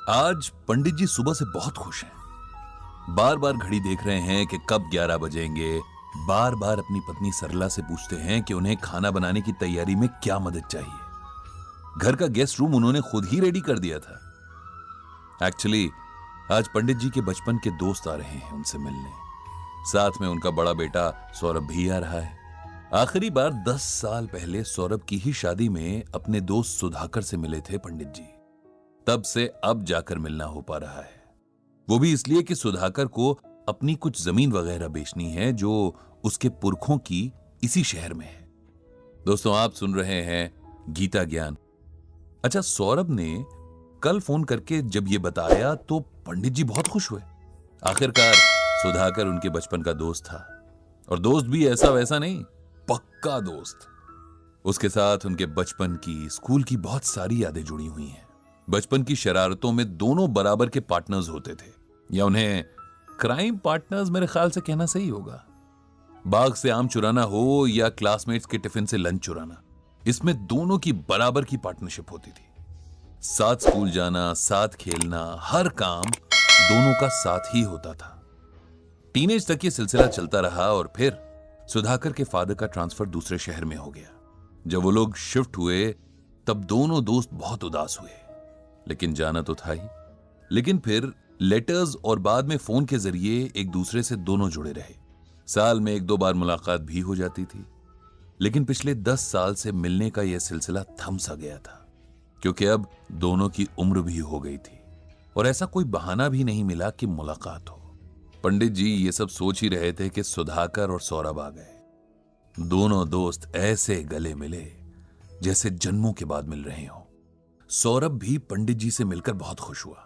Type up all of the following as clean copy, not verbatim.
आज पंडित जी सुबह से बहुत खुश हैं। बार बार घड़ी देख रहे हैं कि कब 11 बजेंगे। बार बार अपनी पत्नी सरला से पूछते हैं कि उन्हें खाना बनाने की तैयारी में क्या मदद चाहिए। घर का गेस्ट रूम उन्होंने खुद ही रेडी कर दिया था। एक्चुअली आज पंडित जी के बचपन के दोस्त आ रहे हैं उनसे मिलने। साथ में उनका बड़ा बेटा सौरभ भी आ रहा है। आखिरी बार 10 साल पहले सौरभ की ही शादी में अपने दोस्त सुधाकर से मिले थे पंडित जी। तब से अब जाकर मिलना हो पा रहा है, वो भी इसलिए कि सुधाकर को अपनी कुछ जमीन वगैरह बेचनी है जो उसके पुरखों की इसी शहर में है। दोस्तों, आप सुन रहे हैं गीता ज्ञान। अच्छा, सौरभ ने कल फोन करके जब ये बताया तो पंडित जी बहुत खुश हुए। आखिरकार सुधाकर उनके बचपन का दोस्त था, और दोस्त भी ऐसा वैसा नहीं, पक्का दोस्त। उसके साथ उनके बचपन की, स्कूल की बहुत सारी यादें जुड़ी हुई हैं। बचपन की शरारतों में दोनों बराबर के पार्टनर्स होते थे, या उन्हें क्राइम पार्टनर्स मेरे ख्याल से कहना सही होगा। बाग से आम चुराना हो या क्लासमेट्स के टिफिन से लंच चुराना, इसमें दोनों की बराबर की पार्टनरशिप होती थी। साथ स्कूल जाना, साथ खेलना, हर काम दोनों का साथ ही होता था। टीनेज तक ये सिलसिला चलता रहा और फिर सुधाकर के फादर का ट्रांसफर दूसरे शहर में हो गया। जब वो लोग शिफ्ट हुए तब दोनों दोस्त बहुत उदास हुए, लेकिन जाना तो था ही। लेकिन फिर लेटर्स और बाद में फोन के जरिए एक दूसरे से दोनों जुड़े रहे। साल में 1-2 बार मुलाकात भी हो जाती थी, लेकिन पिछले 10 साल से मिलने का यह सिलसिला थम सा गया था, क्योंकि अब दोनों की उम्र भी हो गई थी और ऐसा कोई बहाना भी नहीं मिला कि मुलाकात हो। पंडित जी ये सब सोच ही रहे थे कि सुधाकर और सौरभ आ गए। दोनों दोस्त ऐसे गले मिले जैसे जन्मों के बाद मिल रहे हों। सौरभ भी पंडित जी से मिलकर बहुत खुश हुआ।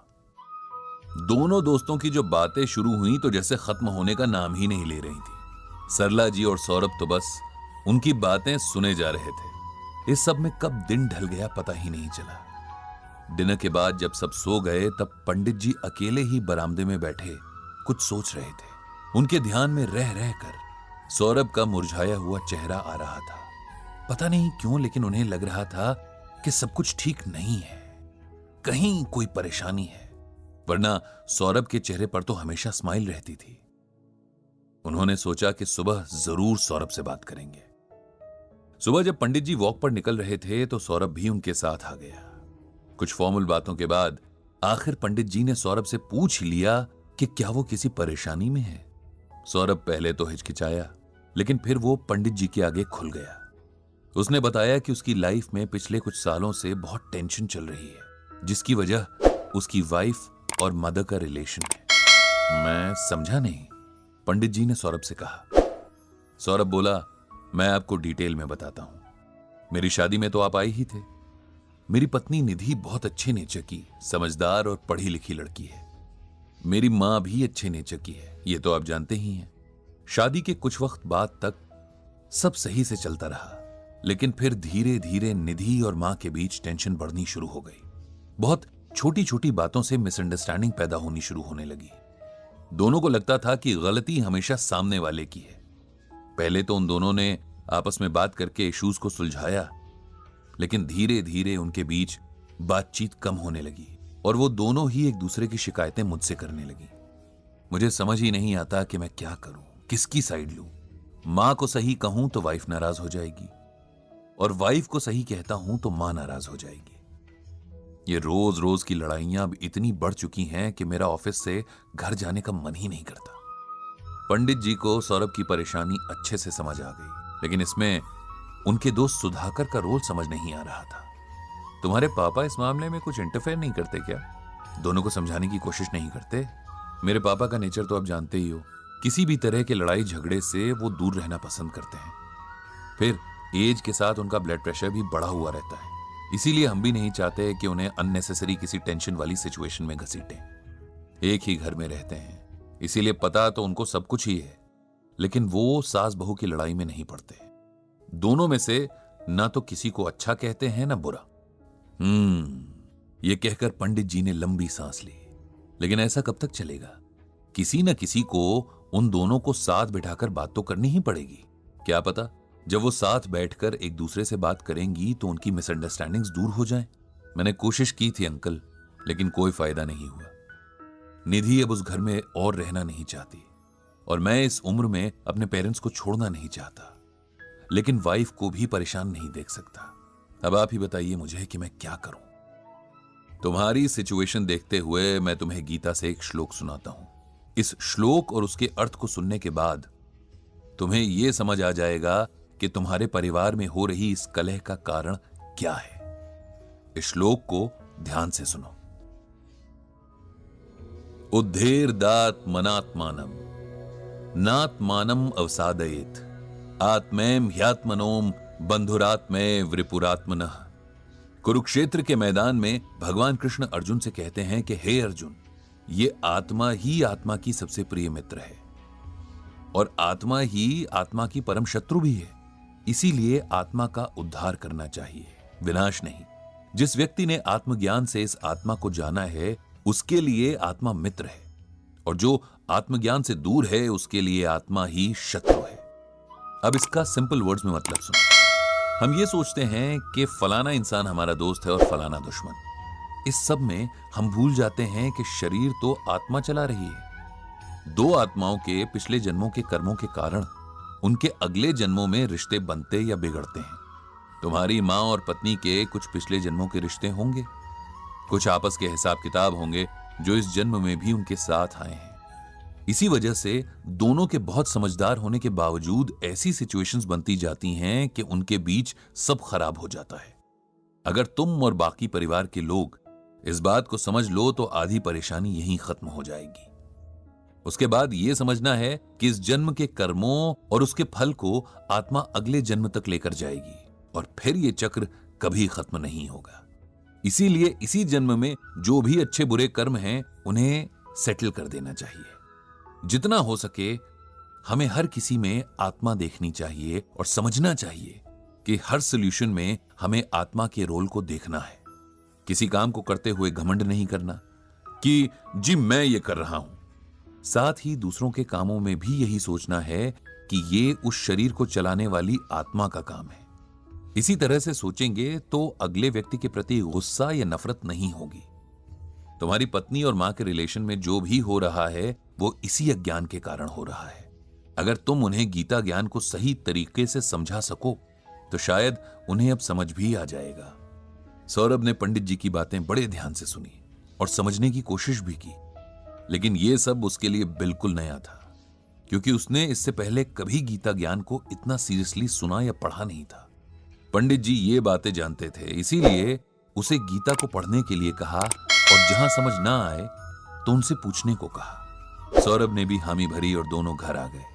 दोनों दोस्तों की जो बातें शुरू हुई तो जैसे खत्म होने का नाम ही नहीं ले रही थी। सरला जी और सौरभ तो बस उनकी बातें सुने जा रहे थे। इस सब में कब दिन ढल गया पता ही नहीं चला। डिनर के बाद जब सब सो गए तब पंडित जी अकेले ही बरामदे में बैठे कुछ सोच रहे थे। उनके ध्यान में रह रहकर सौरभ का मुरझाया हुआ चेहरा आ रहा था। पता नहीं क्यों, लेकिन उन्हें लग रहा था कि सब कुछ ठीक नहीं है, कहीं कोई परेशानी है, वरना सौरभ के चेहरे पर तो हमेशा स्माइल रहती थी। उन्होंने सोचा कि सुबह जरूर सौरभ से बात करेंगे। सुबह जब पंडित जी वॉक पर निकल रहे थे तो सौरभ भी उनके साथ आ गया। कुछ फॉर्मल बातों के बाद आखिर पंडित जी ने सौरभ से पूछ लिया कि क्या वो किसी परेशानी में है। सौरभ पहले तो हिचकिचाया, लेकिन फिर वो पंडित जी के आगे खुल गया। उसने बताया कि उसकी लाइफ में पिछले कुछ सालों से बहुत टेंशन चल रही है, जिसकी वजह उसकी वाइफ और मदर का रिलेशन है। मैं समझा नहीं, पंडित जी ने सौरभ से कहा। सौरभ बोला, मैं आपको डिटेल में बताता हूं। मेरी शादी में तो आप आए ही थे। मेरी पत्नी निधि बहुत अच्छे नेचर की, समझदार और पढ़ी लिखी लड़की है। मेरी मां भी अच्छे नेचर की है, ये तो आप जानते ही हैं। शादी के कुछ वक्त बाद तक सब सही से चलता रहा, लेकिन फिर धीरे धीरे निधि और मां के बीच टेंशन बढ़नी शुरू हो गई। बहुत छोटी छोटी बातों से मिसअंडरस्टैंडिंग पैदा होनी शुरू होने लगी। दोनों को लगता था कि गलती हमेशा सामने वाले की है। पहले तो उन दोनों ने आपस में बात करके इश्यूज को सुलझाया, लेकिन धीरे धीरे उनके बीच बातचीत कम होने लगी और वो दोनों ही एक दूसरे की शिकायतें मुझसे करने लगी। मुझे समझ ही नहीं आता कि मैं क्या करूं, किसकी साइड लूं। मां को सही कहूं तो वाइफ नाराज हो जाएगी, और वाइफ को सही कहता हूं तो मां नाराज हो जाएगी। ये रोज रोज की लड़ाइयां अब इतनी बढ़ चुकी हैं कि मेरा ऑफिस से घर जाने का मन ही नहीं करता। पंडित जी को सौरभ की परेशानी अच्छे से समझ आ गई, लेकिन इसमें उनके दोस्त सुधाकर का रोल समझ नहीं आ रहा था। तुम्हारे पापा इस मामले में कुछ इंटरफेयर नहीं करते क्या? दोनों को समझाने की कोशिश नहीं करते? मेरे पापा का नेचर तो आप जानते ही हो। किसी भी तरह के लड़ाई झगड़े से वो दूर रहना पसंद करते हैं। फिर एज के साथ उनका ब्लड प्रेशर भी बढ़ा हुआ रहता है, इसीलिए हम भी नहीं चाहते कि उन्हें अननेसेसरी किसी टेंशन वाली सिचुएशन में घसीटें। एक ही घर में रहते हैं, इसीलिए पता तो उनको सब कुछ ही है, लेकिन वो सास बहू की लड़ाई में नहीं पड़ते। दोनों में से ना तो किसी को अच्छा कहते हैं ना बुरा। ये कहकर पंडित जी ने लंबी सांस ली। लेकिन ऐसा कब तक चलेगा? किसी न किसी को उन दोनों को साथ बिठाकर बात तो करनी ही पड़ेगी। क्या पता जब वो साथ बैठकर एक दूसरे से बात करेंगी तो उनकी मिसअंडरस्टैंडिंग्स दूर हो जाएं। मैंने कोशिश की थी अंकल, लेकिन कोई फायदा नहीं हुआ। निधि अब उस घर में और रहना नहीं चाहती और मैं इस उम्र में अपने पेरेंट्स को छोड़ना नहीं चाहता, लेकिन वाइफ को भी परेशान नहीं देख सकता। अब आप ही बताइए मुझे कि मैं क्या करूं। तुम्हारी सिचुएशन देखते हुए मैं तुम्हें गीता से एक श्लोक सुनाता हूं। इस श्लोक और उसके अर्थ को सुनने के बाद तुम्हें यह समझ आ जाएगा कि तुम्हारे परिवार में हो रही इस कलह का कारण क्या है। इस श्लोक को ध्यान से सुनो। उद्धेर्दात्मनात्मानम नात्मानम अवसादयेत आत्मैम ह्यात्मनोम बंधुरात्मय वृपुरात्मनः। कुरुक्षेत्र के मैदान में भगवान कृष्ण अर्जुन से कहते हैं कि हे अर्जुन, ये आत्मा ही आत्मा की सबसे प्रिय मित्र है और आत्मा ही आत्मा की परम शत्रु भी है। इसीलिए आत्मा का उद्धार करना चाहिए, विनाश नहीं। जिस व्यक्ति ने आत्मज्ञान से इस आत्मा को जाना है उसके लिए आत्मा मित्र है, और जो आत्मज्ञान से दूर है उसके लिए आत्मा ही शत्रु है। अब इसका सिंपल वर्ड्स में मतलब सुनो। हम ये सोचते हैं कि फलाना इंसान हमारा दोस्त है और फलाना दुश्मन। इस सब में हम भूल जाते हैं कि शरीर तो आत्मा चला रही है। दो आत्माओं के पिछले जन्मों के कर्मों के कारण उनके अगले जन्मों में रिश्ते बनते या बिगड़ते हैं। तुम्हारी मां और पत्नी के कुछ पिछले जन्मों के रिश्ते होंगे, कुछ आपस के हिसाब किताब होंगे जो इस जन्म में भी उनके साथ आए हैं। इसी वजह से दोनों के बहुत समझदार होने के बावजूद ऐसी सिचुएशंस बनती जाती हैं कि उनके बीच सब खराब हो जाता है। अगर तुम और बाकी परिवार के लोग इस बात को समझ लो तो आधी परेशानी यहीं खत्म हो जाएगी। उसके बाद यह समझना है कि इस जन्म के कर्मों और उसके फल को आत्मा अगले जन्म तक लेकर जाएगी और फिर यह चक्र कभी खत्म नहीं होगा। इसीलिए इसी जन्म में जो भी अच्छे बुरे कर्म हैं उन्हें सेटल कर देना चाहिए। जितना हो सके हमें हर किसी में आत्मा देखनी चाहिए और समझना चाहिए कि हर सॉल्यूशन में हमें आत्मा के रोल को देखना है। किसी काम को करते हुए घमंड नहीं करना कि जी मैं ये कर रहा हूं। साथ ही दूसरों के कामों में भी यही सोचना है कि ये उस शरीर को चलाने वाली आत्मा का काम है। इसी तरह से सोचेंगे तो अगले व्यक्ति के प्रति गुस्सा या नफरत नहीं होगी। तुम्हारी पत्नी और मां के रिलेशन में जो भी हो रहा है वो इसी अज्ञान के कारण हो रहा है। अगर तुम उन्हें गीता ज्ञान को सही तरीके से समझा सको तो शायद उन्हें अब समझ भी आ जाएगा। सौरभ ने पंडित जी की बातें बड़े ध्यान से सुनी और समझने की कोशिश भी की, लेकिन यह सब उसके लिए बिल्कुल नया था, क्योंकि उसने इससे पहले कभी गीता ज्ञान को इतना सीरियसली सुना या पढ़ा नहीं था। पंडित जी ये बातें जानते थे, इसीलिए उसे गीता को पढ़ने के लिए कहा और जहां समझ ना आए तो उनसे पूछने को कहा। सौरभ ने भी हामी भरी और दोनों घर आ गए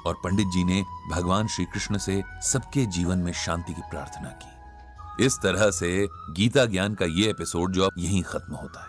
और पंडित जी ने भगवान श्री कृष्ण से सबके जीवन में शांति की प्रार्थना की। इस तरह से गीता ज्ञान का ये एपिसोड जो अब यहीं खत्म होता है।